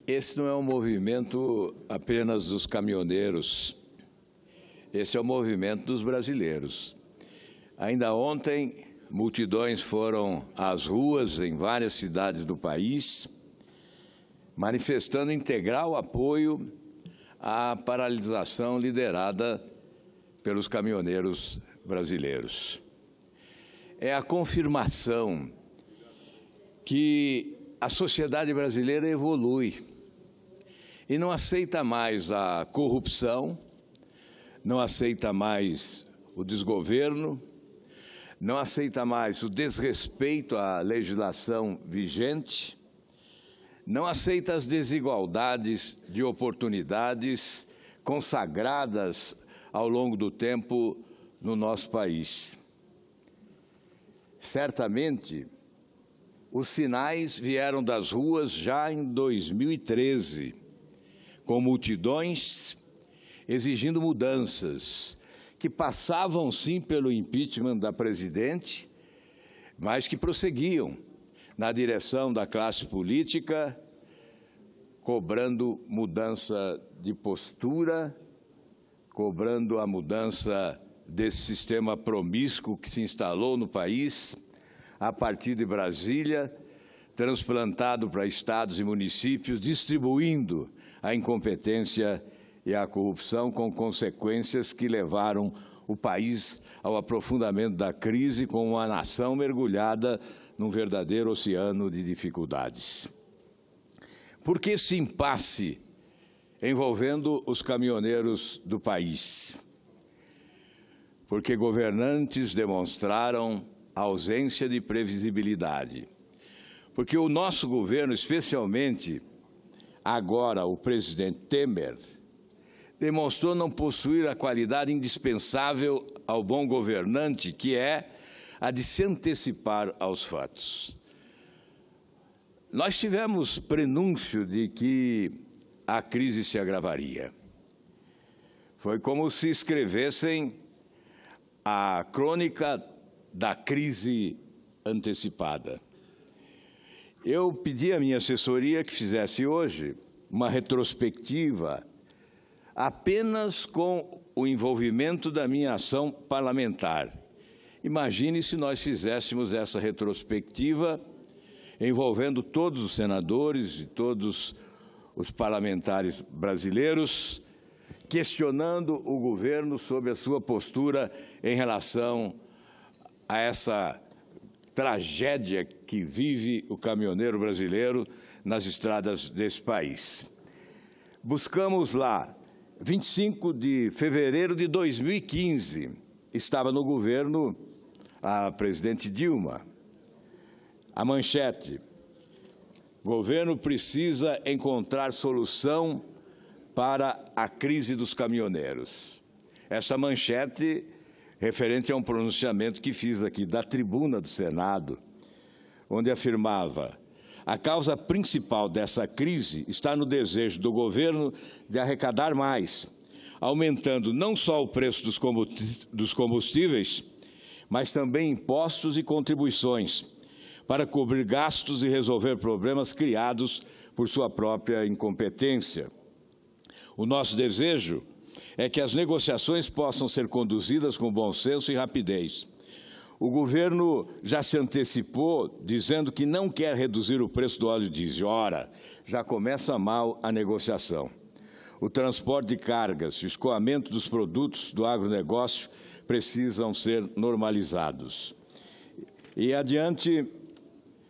Esse não é um movimento apenas dos caminhoneiros, esse é o movimento dos brasileiros. Ainda ontem, multidões foram às ruas em várias cidades do país, manifestando integral apoio à paralisação liderada pelos caminhoneiros brasileiros. É a confirmação que a sociedade brasileira evolui e não aceita mais a corrupção, não aceita mais o desgoverno, não aceita mais o desrespeito à legislação vigente, não aceita as desigualdades de oportunidades consagradas ao longo do tempo no nosso país. Certamente, os sinais vieram das ruas já em 2013, com multidões exigindo mudanças, que passavam sim pelo impeachment da presidente, mas que prosseguiam na direção da classe política, cobrando mudança de postura, cobrando a mudança desse sistema promíscuo que se instalou no país, a partir de Brasília, transplantado para estados e municípios, distribuindo a incompetência e a corrupção, com consequências que levaram o país ao aprofundamento da crise, com uma nação mergulhada num verdadeiro oceano de dificuldades. Por que esse impasse envolvendo os caminhoneiros do país? Porque governantes demonstraram ausência de previsibilidade. Porque o nosso governo, especialmente agora o presidente Temer, demonstrou não possuir a qualidade indispensável ao bom governante, que é a de se antecipar aos fatos. Nós tivemos prenúncio de que a crise se agravaria. Foi como se escrevessem a crônica da crise antecipada. Eu pedi à minha assessoria que fizesse hoje uma retrospectiva apenas com o envolvimento da minha ação parlamentar. Imagine se nós fizéssemos essa retrospectiva envolvendo todos os senadores e todos os parlamentares brasileiros, questionando o governo sobre a sua postura em relação a essa tragédia que vive o caminhoneiro brasileiro nas estradas desse país. Buscamos lá, 25 de fevereiro de 2015, estava no governo a presidente Dilma. A manchete: governo precisa encontrar solução para a crise dos caminhoneiros. Essa manchete referente a um pronunciamento que fiz aqui da tribuna do Senado, onde afirmava: a causa principal dessa crise está no desejo do governo de arrecadar mais, aumentando não só o preço dos combustíveis, mas também impostos e contribuições, para cobrir gastos e resolver problemas criados por sua própria incompetência. O nosso desejo é que as negociações possam ser conduzidas com bom senso e rapidez. O governo já se antecipou, dizendo que não quer reduzir o preço do óleo diesel. Ora, já começa mal a negociação. O transporte de cargas e o escoamento dos produtos do agronegócio precisam ser normalizados. E adiante,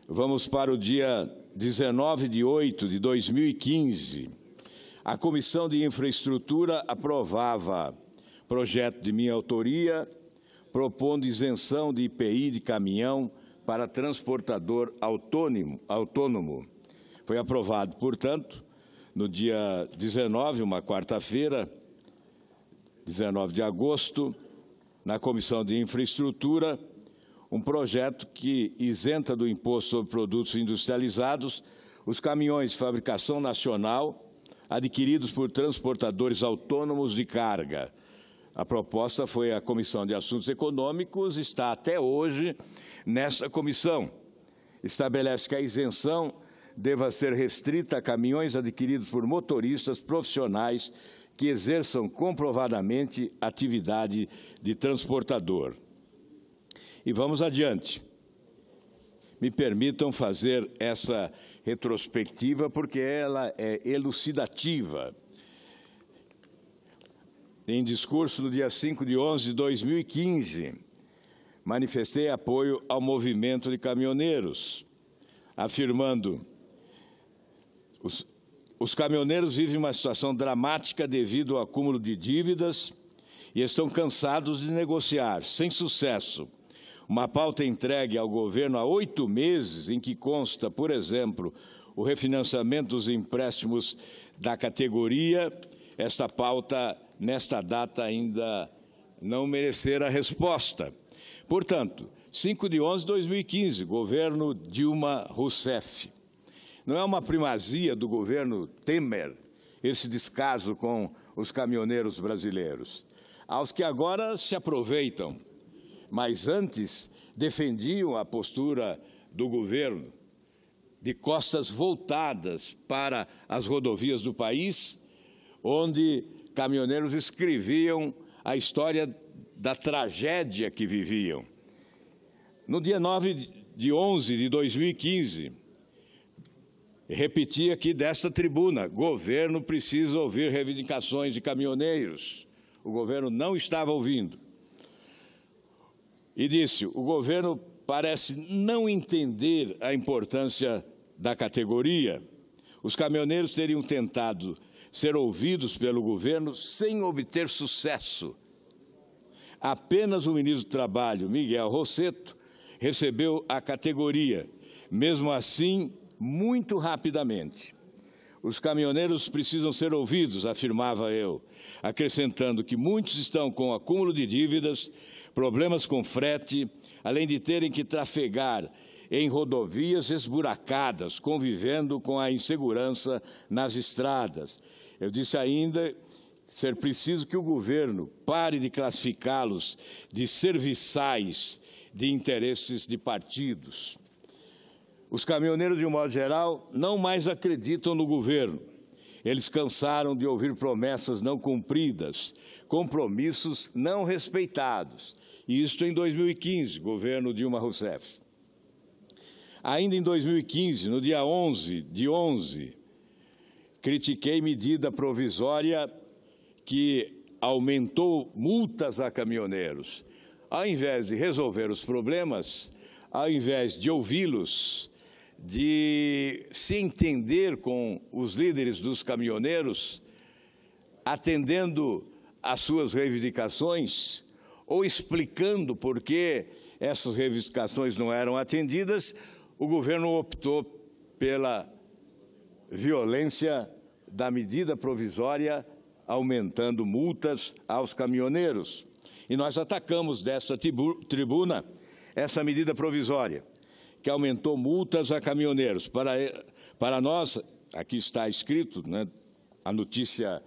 vamos para o dia 19 de 8 de 2015. A Comissão de Infraestrutura aprovava projeto de minha autoria, propondo isenção de IPI de caminhão para transportador autônomo. Foi aprovado, portanto, no dia 19, uma quarta-feira, 19 de agosto, na Comissão de Infraestrutura, um projeto que isenta do imposto sobre produtos industrializados os caminhões de fabricação nacional adquiridos por transportadores autônomos de carga. A proposta foi a Comissão de Assuntos Econômicos, está até hoje nessa comissão. Estabelece que a isenção deva ser restrita a caminhões adquiridos por motoristas profissionais que exerçam comprovadamente atividade de transportador. E vamos adiante. Me permitam fazer essa retrospectiva porque ela é elucidativa. Em discurso no dia 5 de 11 de 2015, manifestei apoio ao movimento de caminhoneiros, afirmando: os caminhoneiros vivem uma situação dramática devido ao acúmulo de dívidas e estão cansados de negociar, sem sucesso, uma pauta entregue ao governo há 8 meses, em que consta, por exemplo, o refinanciamento dos empréstimos da categoria. Esta pauta, nesta data, ainda não merecera resposta. Portanto, 5 de 11 de 2015, governo Dilma Rousseff. Não é uma primazia do governo Temer esse descaso com os caminhoneiros brasileiros, aos que agora se aproveitam, mas antes defendiam a postura do governo de costas voltadas para as rodovias do país, onde caminhoneiros escreviam a história da tragédia que viviam. No dia 9 de 11 de 2015, repeti aqui desta tribuna: governo precisa ouvir reivindicações de caminhoneiros. O governo não estava ouvindo. E disse: o governo parece não entender a importância da categoria. Os caminhoneiros teriam tentado ser ouvidos pelo governo sem obter sucesso. Apenas o ministro do Trabalho, Miguel Rossetto, recebeu a categoria, mesmo assim, muito rapidamente. Os caminhoneiros precisam ser ouvidos, afirmava eu, acrescentando que muitos estão com acúmulo de dívidas, problemas com frete, além de terem que trafegar em rodovias esburacadas, convivendo com a insegurança nas estradas. Eu disse ainda ser preciso que o governo pare de classificá-los de serviçais de interesses de partidos. Os caminhoneiros, de um modo geral, não mais acreditam no governo. Eles cansaram de ouvir promessas não cumpridas, compromissos não respeitados. E isto em 2015, governo Dilma Rousseff. Ainda em 2015, no dia 11 de 11, critiquei medida provisória que aumentou multas a caminhoneiros. Ao invés de resolver os problemas, ao invés de ouvi-los, de se entender com os líderes dos caminhoneiros, atendendo às suas reivindicações ou explicando por que essas reivindicações não eram atendidas, o governo optou pela violência da medida provisória, aumentando multas aos caminhoneiros. E nós atacamos desta tribuna essa medida provisória, que aumentou multas a caminhoneiros. Para nós, aqui está escrito, né, a notícia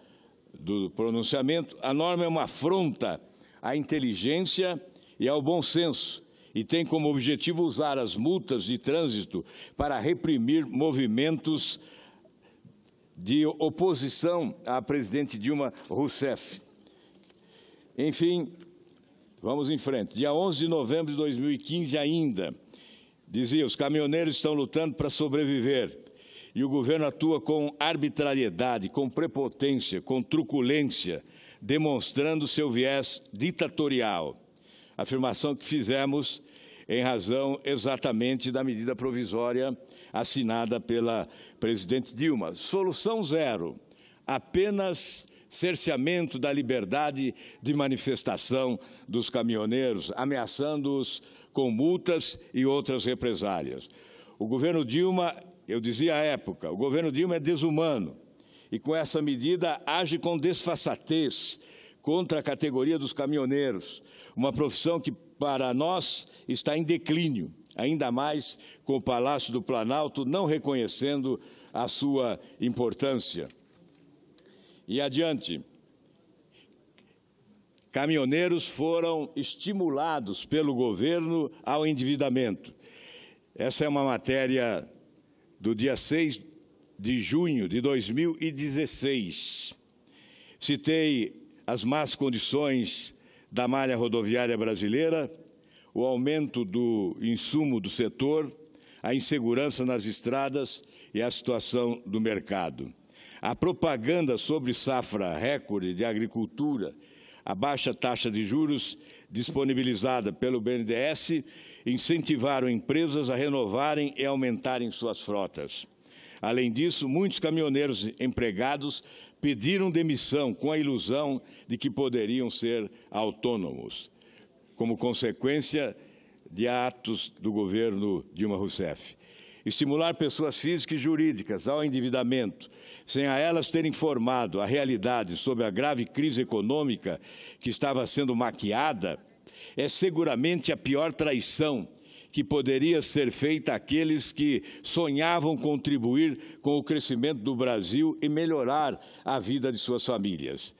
do pronunciamento, a norma é uma afronta à inteligência e ao bom senso, e tem como objetivo usar as multas de trânsito para reprimir movimentos de oposição à presidente Dilma Rousseff. Enfim, vamos em frente. Dia 11 de novembro de 2015 ainda, dizia: os caminhoneiros estão lutando para sobreviver e o governo atua com arbitrariedade, com prepotência, com truculência, demonstrando seu viés ditatorial. Afirmação que fizemos em razão exatamente da medida provisória assinada pela presidente Dilma. Solução zero, apenas cerceamento da liberdade de manifestação dos caminhoneiros, ameaçando-os com multas e outras represálias. O governo Dilma, eu dizia à época, o governo Dilma é desumano e com essa medida age com desfaçatez contra a categoria dos caminhoneiros, uma profissão que para nós está em declínio, ainda mais com o Palácio do Planalto não reconhecendo a sua importância. E adiante, caminhoneiros foram estimulados pelo governo ao endividamento. Essa é uma matéria do dia 6 de junho de 2016. Citei as más condições da malha rodoviária brasileira, o aumento do insumo do setor, a insegurança nas estradas e a situação do mercado. A propaganda sobre safra recorde de agricultura, a baixa taxa de juros disponibilizada pelo BNDES incentivaram empresas a renovarem e aumentarem suas frotas. Além disso, muitos caminhoneiros empregados pediram demissão com a ilusão de que poderiam ser autônomos, como consequência de atos do governo Dilma Rousseff. Estimular pessoas físicas e jurídicas ao endividamento, sem a elas terem informado a realidade sobre a grave crise econômica que estava sendo maquiada, é seguramente a pior traição que poderia ser feita àqueles que sonhavam contribuir com o crescimento do Brasil e melhorar a vida de suas famílias.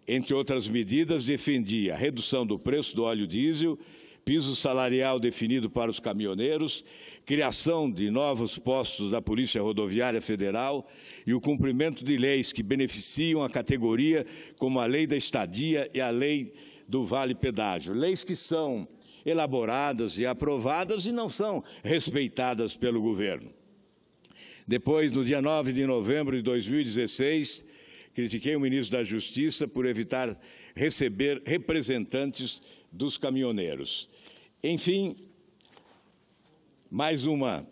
Entre outras medidas, defendia a redução do preço do óleo diesel, piso salarial definido para os caminhoneiros, criação de novos postos da Polícia Rodoviária Federal e o cumprimento de leis que beneficiam a categoria, como a Lei da Estadia e a Lei do Vale Pedágio. Leis que são elaboradas e aprovadas e não são respeitadas pelo governo. Depois, no dia 9 de novembro de 2016, critiquei o ministro da Justiça por evitar receber representantes dos caminhoneiros. Enfim, mais uma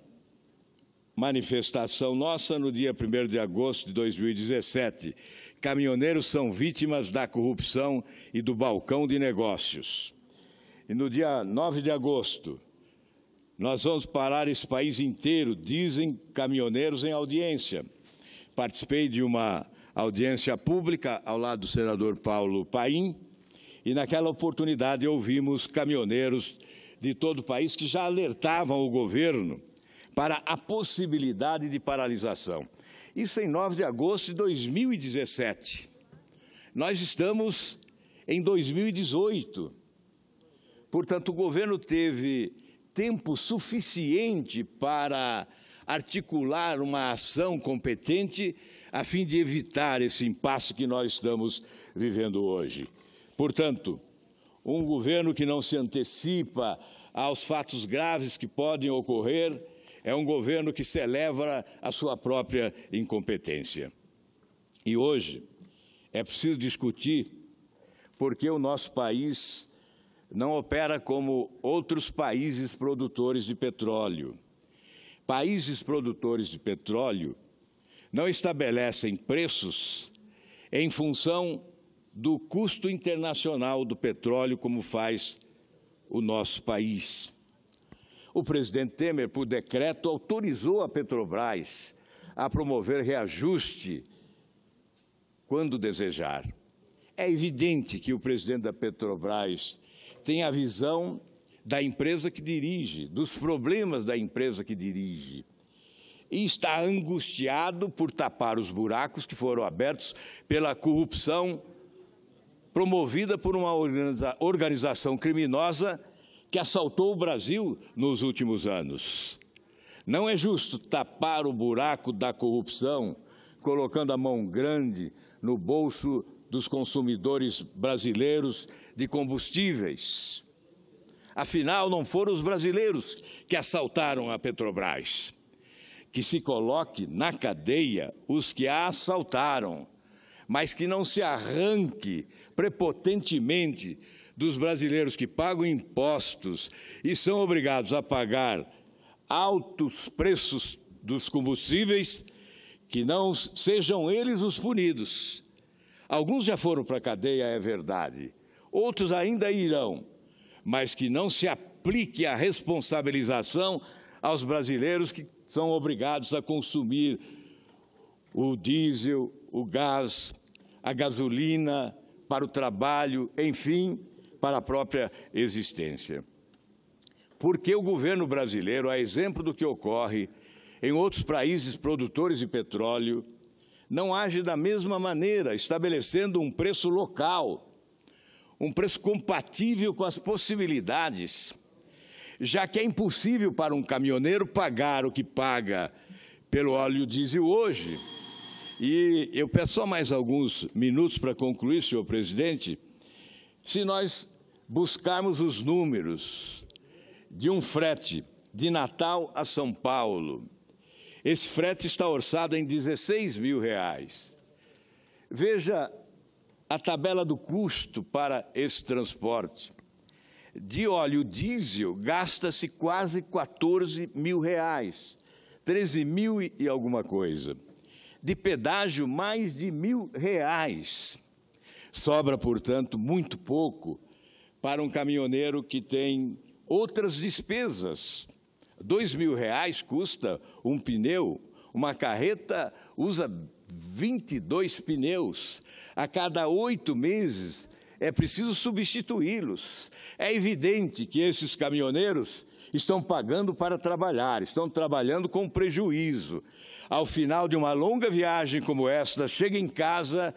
manifestação nossa no dia 1º de agosto de 2017. Caminhoneiros são vítimas da corrupção e do balcão de negócios. E no dia 9 de agosto, nós vamos parar esse país inteiro, dizem caminhoneiros em audiência. Participei de uma audiência pública ao lado do senador Paulo Paim, e naquela oportunidade ouvimos caminhoneiros de todo o país que já alertavam o governo para a possibilidade de paralisação. Isso em 9 de agosto de 2017. Nós estamos em 2018. Portanto, o governo teve tempo suficiente para articular uma ação competente a fim de evitar esse impasse que nós estamos vivendo hoje. Portanto, um governo que não se antecipa aos fatos graves que podem ocorrer é um governo que celebra a sua própria incompetência. E hoje é preciso discutir por que o nosso país não opera como outros países produtores de petróleo. Países produtores de petróleo não estabelecem preços em função do custo internacional do petróleo, como faz o nosso país. O presidente Temer, por decreto, autorizou a Petrobras a promover reajuste quando desejar. É evidente que o presidente da Petrobras tem a visão da empresa que dirige, dos problemas da empresa que dirige, e está angustiado por tapar os buracos que foram abertos pela corrupção promovida por uma organização criminosa que assaltou o Brasil nos últimos anos. Não é justo tapar o buraco da corrupção colocando a mão grande no bolso dos consumidores brasileiros de combustíveis. Afinal, não foram os brasileiros que assaltaram a Petrobras. Que se coloque na cadeia os que a assaltaram, mas que não se arranque prepotentemente dos brasileiros que pagam impostos e são obrigados a pagar altos preços dos combustíveis, que não sejam eles os punidos. Alguns já foram para a cadeia, é verdade. Outros ainda irão, mas que não se aplique a responsabilização aos brasileiros que são obrigados a consumir o diesel, o gás, a gasolina para o trabalho, enfim, para a própria existência. Porque o governo brasileiro, a exemplo do que ocorre em outros países produtores de petróleo, não age da mesma maneira, estabelecendo um preço local, um preço compatível com as possibilidades, já que é impossível para um caminhoneiro pagar o que paga pelo óleo diesel hoje. E eu peço só mais alguns minutos para concluir, senhor presidente. Se nós buscarmos os números de um frete de Natal a São Paulo, esse frete está orçado em R$16 mil. Veja a tabela do custo para esse transporte. De óleo diesel, gasta-se quase R$14 mil, 13 mil e alguma coisa. De pedágio, mais de R$1.000. Sobra, portanto, muito pouco para um caminhoneiro que tem outras despesas. R$2.000 custa um pneu, uma carreta usa 22 pneus. A cada 8 meses é preciso substituí-los. É evidente que esses caminhoneiros estão pagando para trabalhar, estão trabalhando com prejuízo. Ao final de uma longa viagem como esta, chega em casa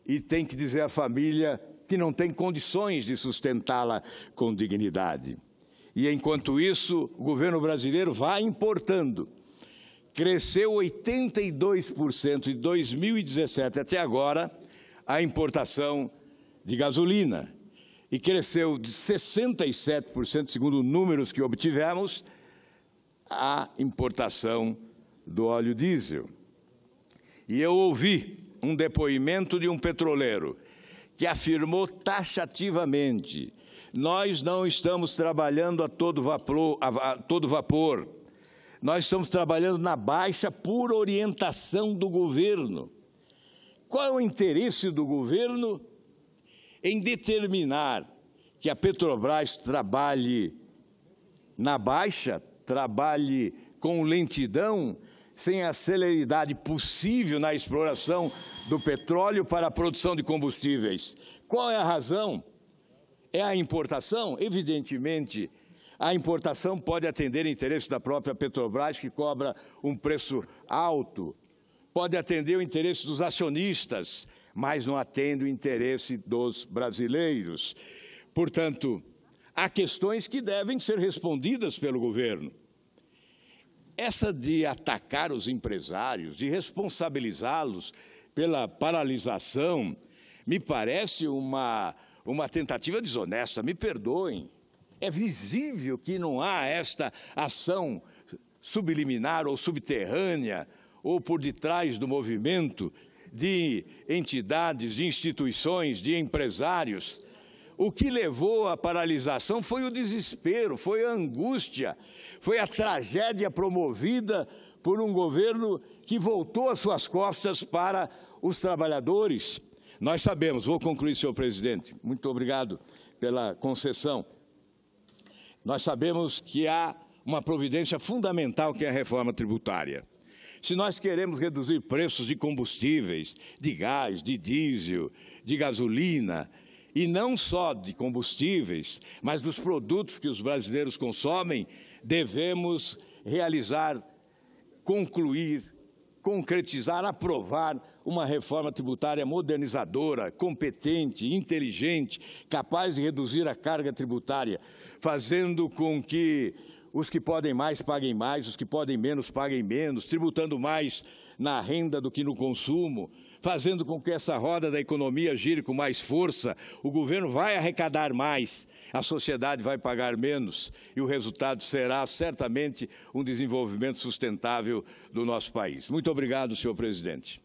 e tem que dizer à família que não tem condições de sustentá-la com dignidade. E, enquanto isso, o governo brasileiro vai importando. Cresceu 82% de 2017 até agora a importação de gasolina e cresceu de 67%, segundo números que obtivemos, a importação do óleo diesel. E eu ouvi um depoimento de um petroleiro que afirmou taxativamente: nós não estamos trabalhando a todo vapor, nós estamos trabalhando na baixa por orientação do governo. Qual é o interesse do governo em determinar que a Petrobras trabalhe na baixa, trabalhe com lentidão, sem a celeridade possível na exploração do petróleo para a produção de combustíveis? Qual é a razão? É a importação? Evidentemente, a importação pode atender interesse da própria Petrobras, que cobra um preço alto, pode atender o interesse dos acionistas, mas não atende o interesse dos brasileiros. Portanto, há questões que devem ser respondidas pelo governo. Essa de atacar os empresários, de responsabilizá-los pela paralisação, me parece uma tentativa desonesta. Me perdoem. É visível que não há esta ação subliminar ou subterrânea ou por detrás do movimento de entidades, de instituições, de empresários. O que levou à paralisação foi o desespero, foi a angústia, foi a tragédia promovida por um governo que voltou as suas costas para os trabalhadores. Nós sabemos, vou concluir, senhor presidente, muito obrigado pela concessão. Nós sabemos que há uma providência fundamental, que é a reforma tributária. Se nós queremos reduzir preços de combustíveis, de gás, de diesel, de gasolina, e não só de combustíveis, mas dos produtos que os brasileiros consomem, devemos realizar, concluir, concretizar, aprovar uma reforma tributária modernizadora, competente, inteligente, capaz de reduzir a carga tributária, fazendo com que os que podem mais paguem mais, os que podem menos paguem menos, tributando mais na renda do que no consumo, fazendo com que essa roda da economia gire com mais força. O governo vai arrecadar mais, a sociedade vai pagar menos e o resultado será certamente um desenvolvimento sustentável do nosso país. Muito obrigado, senhor presidente.